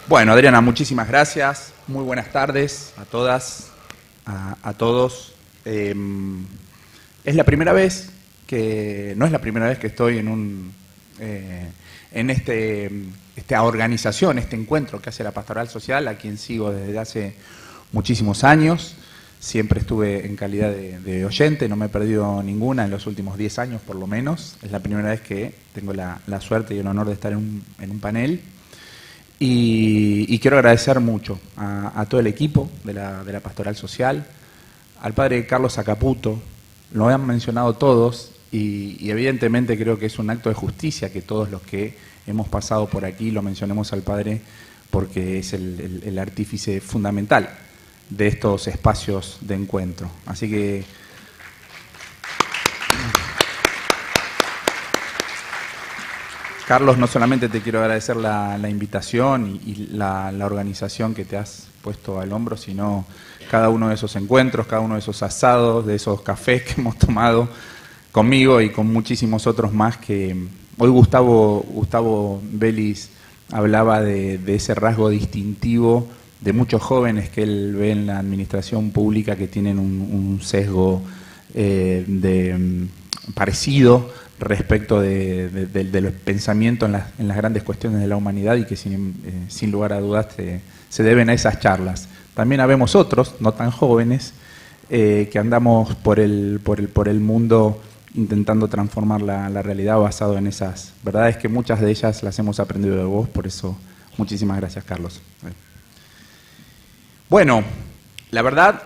Bueno, Adriana, muchísimas gracias. Muy buenas tardes a todas, a todos. Es la primera vez que, no es la primera vez que estoy en esta organización, este encuentro que hace la Pastoral Social, a quien sigo desde hace muchísimos años. Siempre estuve en calidad de oyente, no me he perdido ninguna en los últimos 10 años por lo menos. Es la primera vez que tengo la suerte y el honor de estar en un panel. Y quiero agradecer mucho a todo el equipo de la Pastoral Social, al padre Carlos Acaputo, lo han mencionado todos y evidentemente creo que es un acto de justicia que todos los que hemos pasado por aquí lo mencionemos al padre porque es el artífice fundamental de estos espacios de encuentro. Así que Carlos, no solamente te quiero agradecer la invitación y la organización que te has puesto al hombro, sino cada uno de esos encuentros, cada uno de esos asados, de esos cafés que hemos tomado conmigo y con muchísimos otros más que hoy Gustavo Vélez hablaba de ese rasgo distintivo de muchos jóvenes que él ve en la administración pública que tienen un sesgo parecido respecto del pensamiento en las grandes cuestiones de la humanidad y que sin lugar a dudas se deben a esas charlas. También habemos otros, no tan jóvenes, que andamos por el mundo intentando transformar la realidad basado en esas verdades que muchas de ellas las hemos aprendido de vos, por eso muchísimas gracias, Carlos. Bueno, la verdad,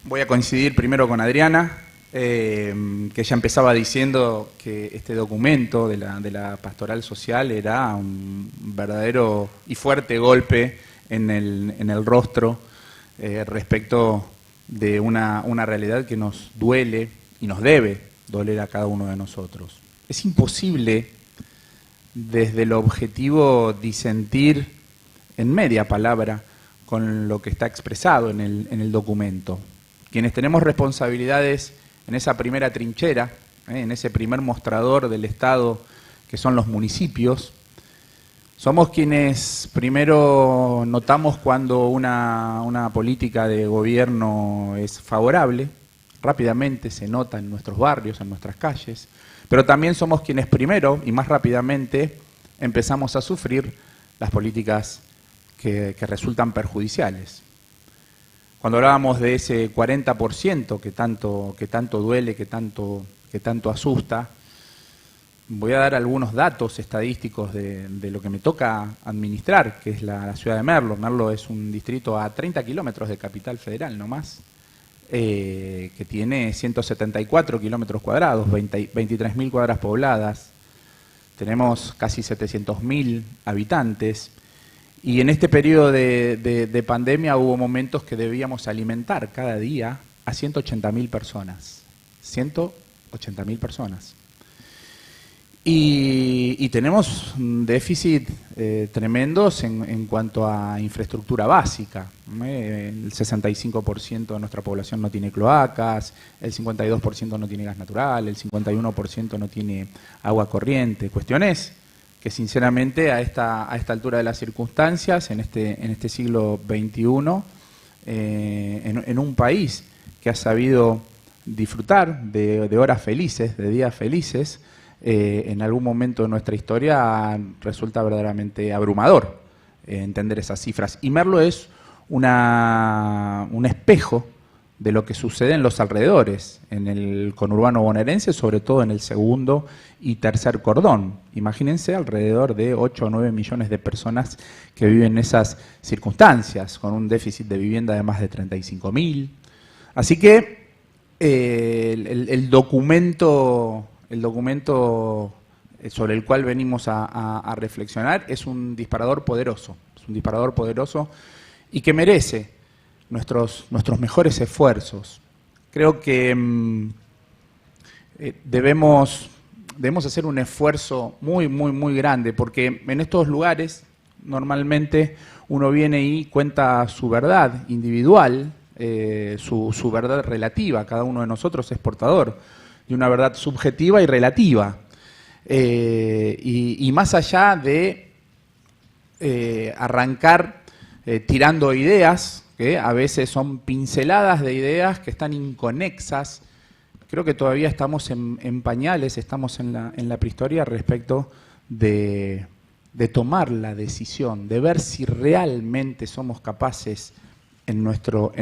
voy a coincidir primero con Adriana, que ya empezaba diciendo que este documento de la Pastoral Social era un verdadero y fuerte golpe en el rostro respecto de una realidad que nos duele y nos debe doler a cada uno de nosotros. Es imposible desde el objetivo disentir en media palabra con lo que está expresado en el documento. Quienes tenemos responsabilidades en esa primera trinchera, en ese primer mostrador del Estado, que son los municipios, somos quienes primero notamos cuando una política de gobierno es favorable, rápidamente se nota en nuestros barrios, en nuestras calles, pero también somos quienes primero y más rápidamente empezamos a sufrir las políticas que resultan perjudiciales. Cuando hablábamos de ese 40% que tanto duele, que tanto asusta, voy a dar algunos datos estadísticos de lo que me toca administrar, que es la ciudad de Merlo. Merlo es un distrito a 30 kilómetros de Capital Federal, no más, que tiene 174 kilómetros cuadrados, 23.000 cuadras pobladas, tenemos casi 700.000 habitantes. Y en este periodo de pandemia hubo momentos que debíamos alimentar cada día a 180.000 personas. 180.000 personas. Y tenemos un déficit tremendos en cuanto a infraestructura básica. El 65% de nuestra población no tiene cloacas, el 52% no tiene gas natural, el 51% no tiene agua corriente. Cuestiones que sinceramente a esta altura de las circunstancias, en este siglo XXI, en un país que ha sabido disfrutar de horas felices, de días felices, en algún momento de nuestra historia resulta verdaderamente abrumador entender esas cifras. Y Merlo es un espejo de lo que sucede en los alrededores, en el conurbano bonaerense, sobre todo en el segundo y tercer cordón. Imagínense alrededor de 8 o 9 millones de personas que viven en esas circunstancias, con un déficit de vivienda de más de 35.000. Así que el documento sobre el cual venimos a reflexionar es un disparador poderoso, y que merece nuestros mejores esfuerzos. Creo que debemos hacer un esfuerzo muy grande, porque en estos lugares normalmente uno viene y cuenta su verdad individual, su verdad relativa. Cada uno de nosotros es portador de una verdad subjetiva y relativa. Y más allá de arrancar tirando ideas, que a veces son pinceladas de ideas que están inconexas. Creo que todavía estamos en pañales, estamos en la prehistoria respecto de tomar la decisión, de ver si realmente somos capaces en nuestro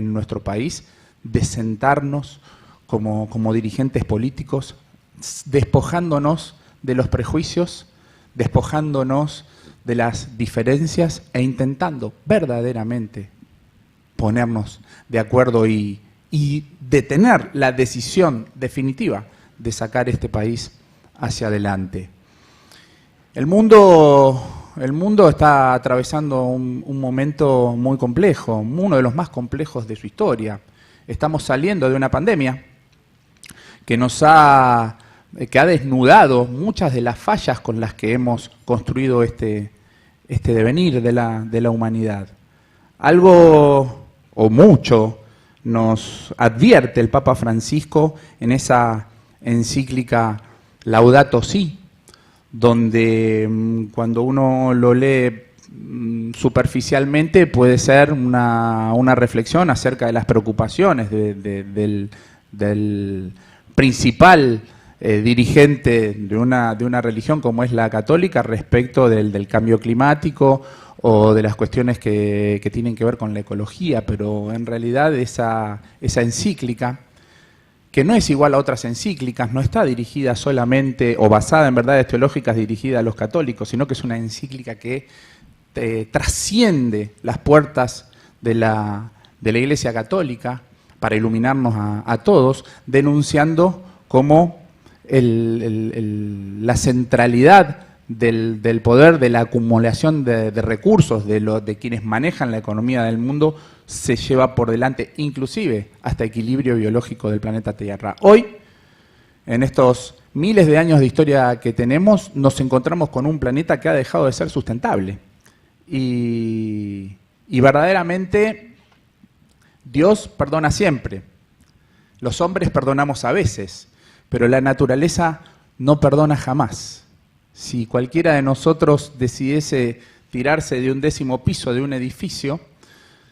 país de sentarnos como dirigentes políticos, despojándonos de los prejuicios, despojándonos de las diferencias e intentando verdaderamente ponernos de acuerdo y de tener la decisión definitiva de sacar este país hacia adelante. El mundo está atravesando un momento muy complejo, uno de los más complejos de su historia. Estamos saliendo de una pandemia que ha desnudado muchas de las fallas con las que hemos construido este devenir de la humanidad. Algo o mucho nos advierte el Papa Francisco en esa encíclica Laudato Si, donde cuando uno lo lee superficialmente puede ser una reflexión acerca de las preocupaciones del principal dirigente de una religión como es la católica respecto del cambio climático o de las cuestiones que tienen que ver con la ecología, pero en realidad esa encíclica, que no es igual a otras encíclicas, no está dirigida solamente o basada en verdades teológicas dirigida a los católicos, sino que es una encíclica que trasciende las puertas de la Iglesia Católica para iluminarnos a todos, denunciando como la centralidad del poder, de la acumulación de recursos de quienes manejan la economía del mundo se lleva por delante, inclusive hasta equilibrio biológico del planeta Tierra. Hoy, en estos miles de años de historia que tenemos, nos encontramos con un planeta que ha dejado de ser sustentable. Y verdaderamente Dios perdona siempre. Los hombres perdonamos a veces, pero la naturaleza no perdona jamás. Si cualquiera de nosotros decidiese tirarse de un 10º piso de un edificio,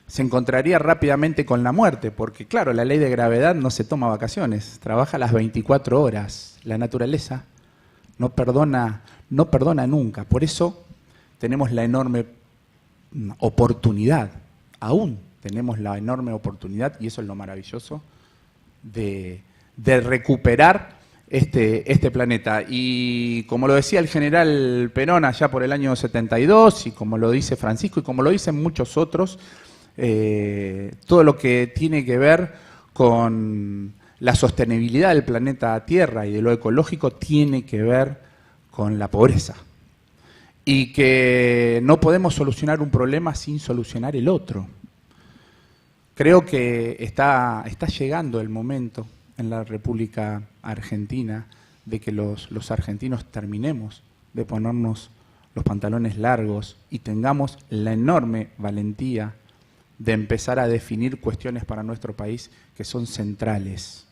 se encontraría rápidamente con la muerte, porque claro, la ley de gravedad no se toma vacaciones, trabaja las 24 horas. La naturaleza no perdona nunca. Por eso tenemos la enorme oportunidad, aún tenemos la enorme oportunidad, y eso es lo maravilloso, de recuperar este planeta. Y como lo decía el general Perón allá por el año 72, y como lo dice Francisco, y como lo dicen muchos otros, todo lo que tiene que ver con la sostenibilidad del planeta Tierra y de lo ecológico tiene que ver con la pobreza. Y que no podemos solucionar un problema sin solucionar el otro. Creo que está llegando el momento en la República Argentina de que los argentinos terminemos de ponernos los pantalones largos y tengamos la enorme valentía de empezar a definir cuestiones para nuestro país que son centrales.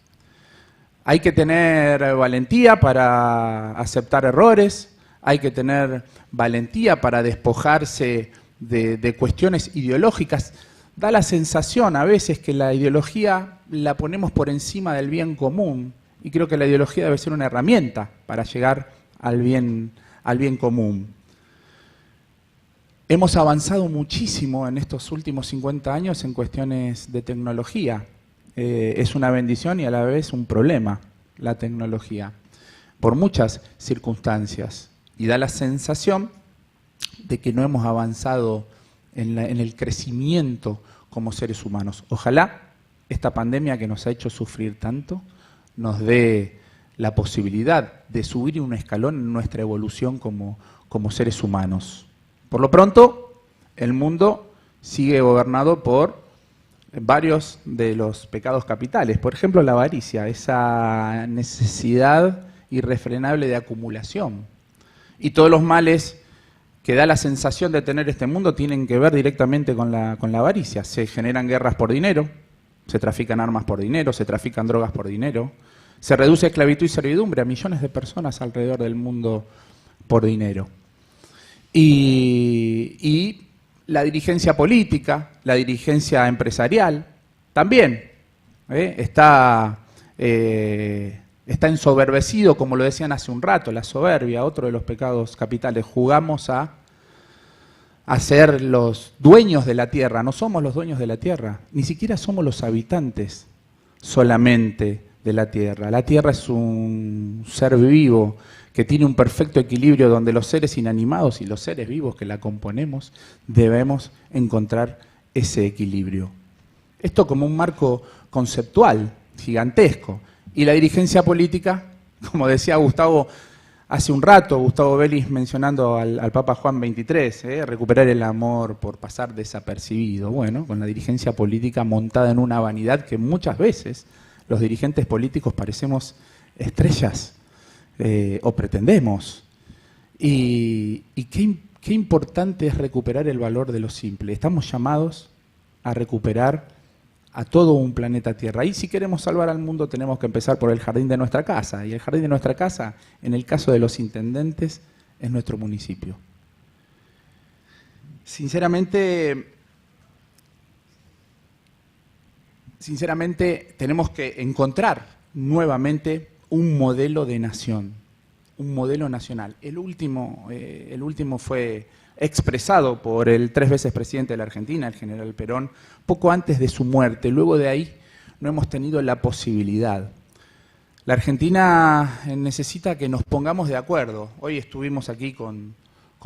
Hay que tener valentía para aceptar errores, hay que tener valentía para despojarse de cuestiones ideológicas. Da la sensación a veces que la ideología la ponemos por encima del bien común, y creo que la ideología debe ser una herramienta para llegar al bien común. Hemos avanzado muchísimo en estos últimos 50 años en cuestiones de tecnología. Es una bendición y a la vez un problema la tecnología, por muchas circunstancias. Y da la sensación de que no hemos avanzado en el crecimiento como seres humanos. Ojalá esta pandemia que nos ha hecho sufrir tanto nos dé la posibilidad de subir un escalón en nuestra evolución como seres humanos. Por lo pronto, el mundo sigue gobernado por varios de los pecados capitales. Por ejemplo, la avaricia, esa necesidad irrefrenable de acumulación. Y todos los males que da la sensación de tener este mundo tienen que ver directamente con la avaricia. Se generan guerras por dinero, se trafican armas por dinero, se trafican drogas por dinero, se reduce esclavitud y servidumbre a millones de personas alrededor del mundo por dinero. Y la dirigencia política, la dirigencia empresarial, también está ensoberbecido, como lo decían hace un rato, la soberbia, otro de los pecados capitales. Jugamos a ser los dueños de la tierra. No somos los dueños de la tierra, ni siquiera somos los habitantes solamente de la tierra. La tierra es un ser vivo que tiene un perfecto equilibrio donde los seres inanimados y los seres vivos que la componemos debemos encontrar ese equilibrio. Esto como un marco conceptual gigantesco. Y la dirigencia política, como decía Gustavo hace un rato, Gustavo Vélez mencionando al Papa Juan XXIII, recuperar el amor por pasar desapercibido. Bueno, con la dirigencia política montada en una vanidad que muchas veces los dirigentes políticos parecemos estrellas, o pretendemos. Y qué importante es recuperar el valor de lo simple. Estamos llamados a recuperar a todo un planeta Tierra. Y si queremos salvar al mundo tenemos que empezar por el jardín de nuestra casa. Y el jardín de nuestra casa, en el caso de los intendentes, es nuestro municipio. Sinceramente tenemos que encontrar nuevamente un modelo de nación, un modelo nacional. El último fue expresado por el 3 veces presidente de la Argentina, el general Perón, poco antes de su muerte. Luego de ahí no hemos tenido la posibilidad. La Argentina necesita que nos pongamos de acuerdo. Hoy estuvimos aquí con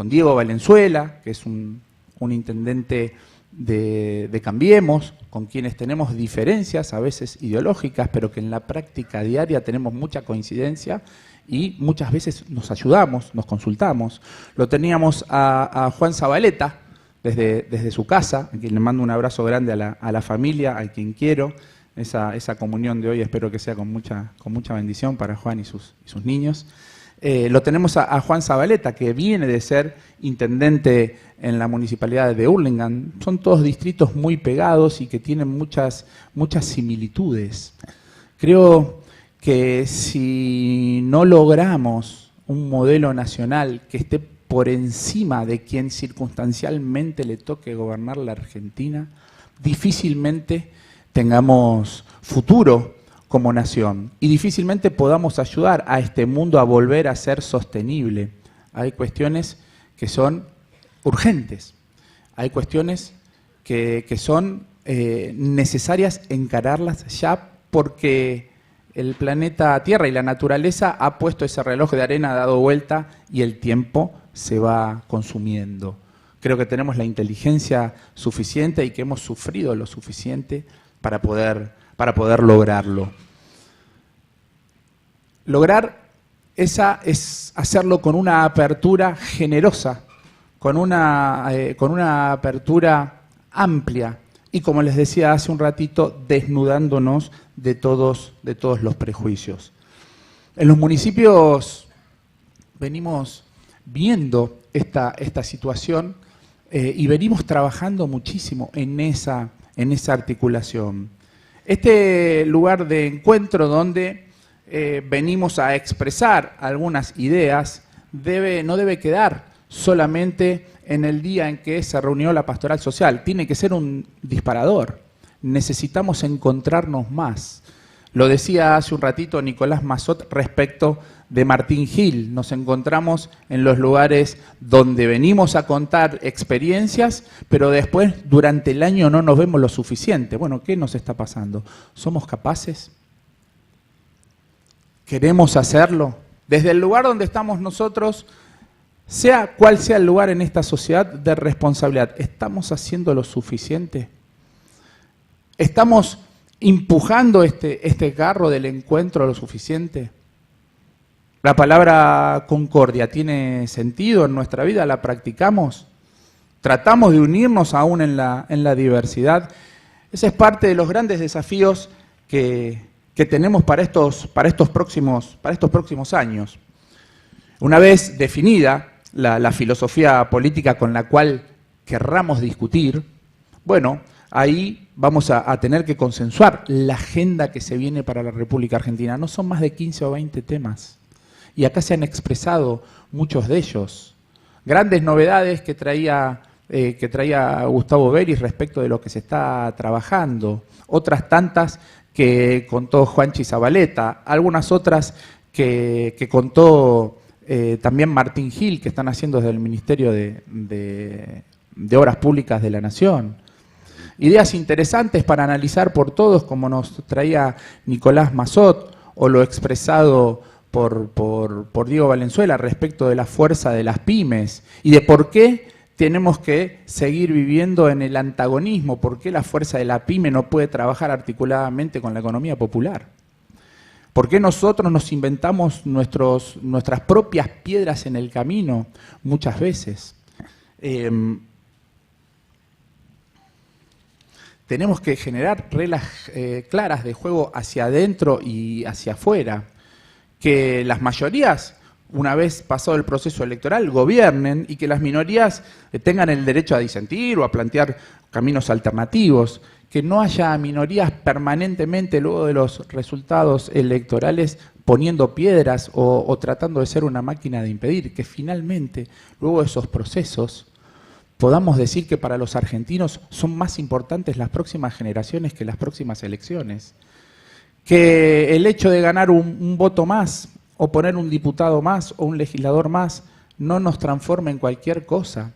Diego Valenzuela, que es un intendente de Cambiemos, con quienes tenemos diferencias, a veces ideológicas, pero que en la práctica diaria tenemos mucha coincidencia y muchas veces nos ayudamos, nos consultamos. Lo teníamos a Juan Zabaleta desde su casa, a quien le mando un abrazo grande a la familia, a quien quiero. Esa comunión de hoy espero que sea con mucha bendición para Juan y sus niños. Lo tenemos a Juan Zabaleta, que viene de ser intendente en la municipalidad de Hurlingham. Son todos distritos muy pegados y que tienen muchas similitudes. Creo que si no logramos un modelo nacional que esté por encima de quien circunstancialmente le toque gobernar la Argentina, difícilmente tengamos futuro como nación y difícilmente podamos ayudar a este mundo a volver a ser sostenible. Hay cuestiones que son urgentes, hay cuestiones que son necesarias encararlas ya porque el planeta Tierra y la naturaleza ha puesto ese reloj de arena, ha dado vuelta y el tiempo se va consumiendo. Creo que tenemos la inteligencia suficiente y que hemos sufrido lo suficiente para poder lograrlo. Lograr es hacerlo con una apertura generosa, con una apertura amplia y, como les decía hace un ratito, desnudándonos de todos los prejuicios. En los municipios venimos viendo esta situación y venimos trabajando muchísimo en esa articulación. Este lugar de encuentro donde venimos a expresar algunas ideas no debe quedar solamente en el día en que se reunió la pastoral social. Tiene que ser un disparador. Necesitamos encontrarnos más. Lo decía hace un ratito Nicolás Massot respecto de Martín Gil. Nos encontramos en los lugares donde venimos a contar experiencias, pero después durante el año no nos vemos lo suficiente. Bueno, ¿qué nos está pasando? ¿Somos capaces? ¿Queremos hacerlo? Desde el lugar donde estamos nosotros, sea cual sea el lugar en esta sociedad de responsabilidad, ¿estamos haciendo lo suficiente? ¿Estamos empujando este carro del encuentro lo suficiente? ¿La palabra concordia tiene sentido en nuestra vida? ¿La practicamos? ¿Tratamos de unirnos aún en la diversidad? Ese es parte de los grandes desafíos que tenemos para estos próximos años. Una vez definida la filosofía política con la cual querramos discutir, bueno, ahí vamos a tener que consensuar la agenda que se viene para la República Argentina. No son más de 15 o 20 temas. Y acá se han expresado muchos de ellos. Grandes novedades que traía Gustavo Beris respecto de lo que se está trabajando. Otras tantas que contó Juanchi Zabaleta. Algunas otras que contó también Martín Gil, que están haciendo desde el Ministerio de Obras Públicas de la Nación. Ideas interesantes para analizar por todos, como nos traía Nicolás Massot, o lo expresado por Diego Valenzuela respecto de la fuerza de las pymes y de por qué tenemos que seguir viviendo en el antagonismo, por qué la fuerza de la pyme no puede trabajar articuladamente con la economía popular. ¿Por qué nosotros nos inventamos nuestras propias piedras en el camino muchas veces? Tenemos que generar reglas claras de juego hacia adentro y hacia afuera. Que las mayorías, una vez pasado el proceso electoral, gobiernen y que las minorías tengan el derecho a disentir o a plantear caminos alternativos. Que no haya minorías permanentemente luego de los resultados electorales poniendo piedras o tratando de ser una máquina de impedir. Que finalmente, luego de esos procesos, podamos decir que para los argentinos son más importantes las próximas generaciones que las próximas elecciones. Que el hecho de ganar un voto más, o poner un diputado más, o un legislador más, no nos transforme en cualquier cosa.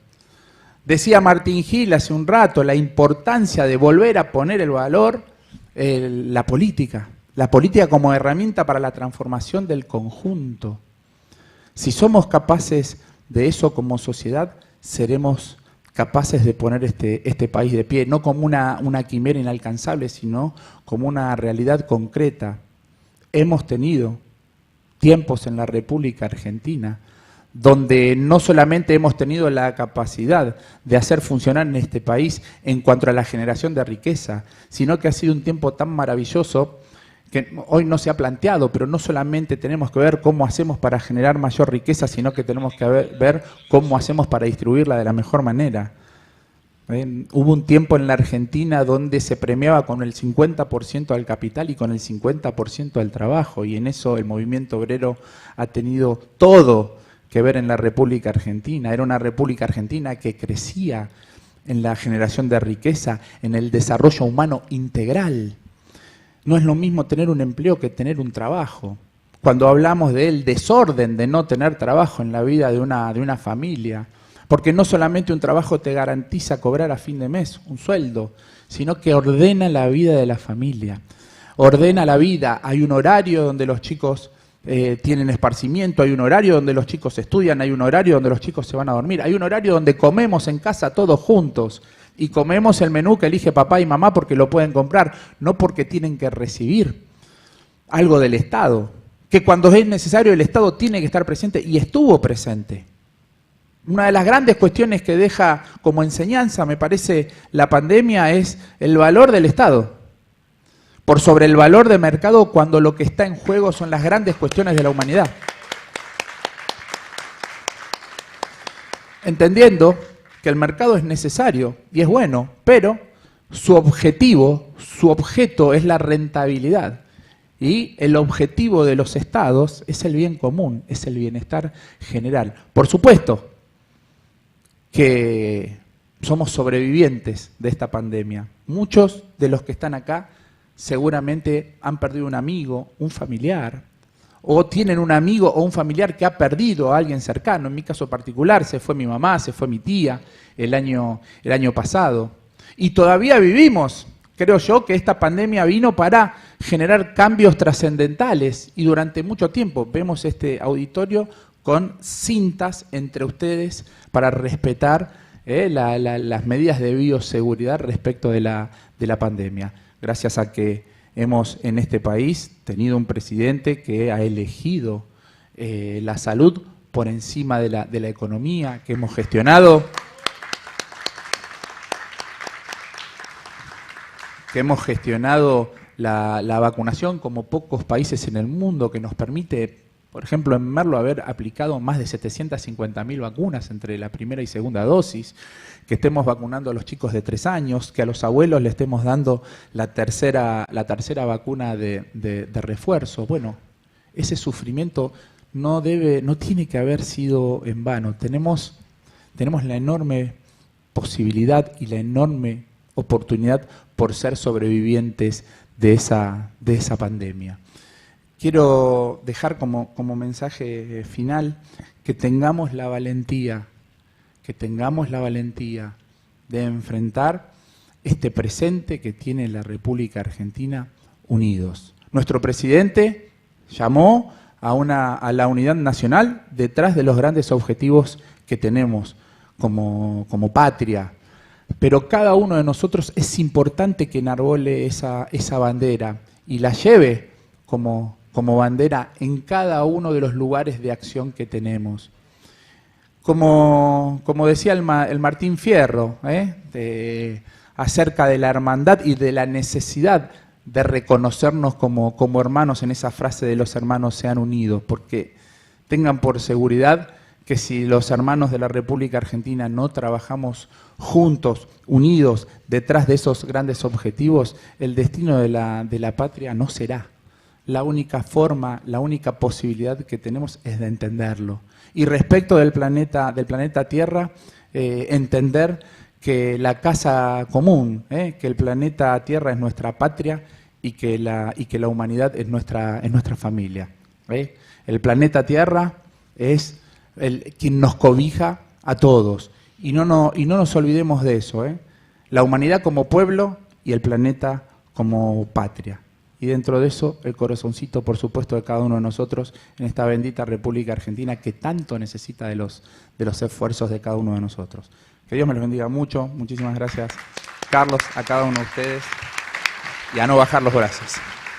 Decía Martín Gil hace un rato la importancia de volver a poner el valor, la política como herramienta para la transformación del conjunto. Si somos capaces de eso como sociedad, seremos capaces de poner este país de pie, no como una quimera inalcanzable, sino como una realidad concreta. Hemos tenido tiempos en la República Argentina donde no solamente hemos tenido la capacidad de hacer funcionar en este país en cuanto a la generación de riqueza, sino que ha sido un tiempo tan maravilloso que hoy no se ha planteado, pero no solamente tenemos que ver cómo hacemos para generar mayor riqueza, sino que tenemos que ver cómo hacemos para distribuirla de la mejor manera. Hubo un tiempo en la Argentina donde se premiaba con el 50% al capital y con el 50% al trabajo, y en eso el movimiento obrero ha tenido todo que ver en la República Argentina. Era una República Argentina que crecía en la generación de riqueza, en el desarrollo humano integral. No es lo mismo tener un empleo que tener un trabajo. Cuando hablamos del desorden de no tener trabajo en la vida de una familia, porque no solamente un trabajo te garantiza cobrar a fin de mes un sueldo, sino que ordena la vida de la familia, ordena la vida. Hay un horario donde los chicos tienen esparcimiento, hay un horario donde los chicos estudian, hay un horario donde los chicos se van a dormir, hay un horario donde comemos en casa todos juntos y comemos el menú que elige papá y mamá porque lo pueden comprar, no porque tienen que recibir algo del Estado, que cuando es necesario el Estado tiene que estar presente y estuvo presente. Una de las grandes cuestiones que deja como enseñanza, me parece, la pandemia es el valor del Estado por sobre el valor de mercado, cuando lo que está en juego son las grandes cuestiones de la humanidad. Entendiendo que el mercado es necesario y es bueno, pero su objeto es la rentabilidad. Y el objetivo de los estados es el bien común, es el bienestar general. Por supuesto que somos sobrevivientes de esta pandemia. Muchos de los que están acá seguramente han perdido un amigo, un familiar, o tienen un amigo o un familiar que ha perdido a alguien cercano. En mi caso particular, se fue mi mamá, se fue mi tía el año pasado. Y todavía vivimos, creo yo, que esta pandemia vino para generar cambios trascendentales. Y durante mucho tiempo vemos este auditorio con cintas entre ustedes para respetar las medidas de bioseguridad respecto de la pandemia. Gracias a que hemos en este país tenido un presidente que ha elegido la salud por encima de la economía, que hemos gestionado la vacunación como pocos países en el mundo, que nos permite, por ejemplo, en Merlo haber aplicado más de 750.000 vacunas entre la primera y segunda dosis, que estemos vacunando a los chicos de 3 años, que a los abuelos le estemos dando la tercera vacuna de refuerzo. Bueno, ese sufrimiento no tiene que haber sido en vano. Tenemos tenemos la enorme posibilidad y la enorme oportunidad por ser sobrevivientes de esa pandemia. Quiero dejar como mensaje final que tengamos la valentía de enfrentar este presente que tiene la República Argentina unidos. Nuestro presidente llamó a la unidad nacional detrás de los grandes objetivos que tenemos como patria. Pero cada uno de nosotros es importante que enarbole esa bandera y la lleve como bandera en cada uno de los lugares de acción que tenemos. Como decía el Martín Fierro, acerca de la hermandad y de la necesidad de reconocernos como hermanos en esa frase de los hermanos sean unidos, porque tengan por seguridad que si los hermanos de la República Argentina no trabajamos juntos, unidos, detrás de esos grandes objetivos, el destino de la patria no será. La única forma, la única posibilidad que tenemos es de entenderlo. Y respecto del planeta Tierra, entender que la casa común, que el planeta Tierra es nuestra patria y que la humanidad es nuestra familia. El planeta Tierra es quien nos cobija a todos. Y no nos olvidemos de eso. La humanidad como pueblo y el planeta como patria. Y dentro de eso, el corazoncito, por supuesto, de cada uno de nosotros en esta bendita República Argentina que tanto necesita de los esfuerzos de cada uno de nosotros. Que Dios me los bendiga mucho. Muchísimas gracias, Carlos, a cada uno de ustedes. Y a no bajar los brazos.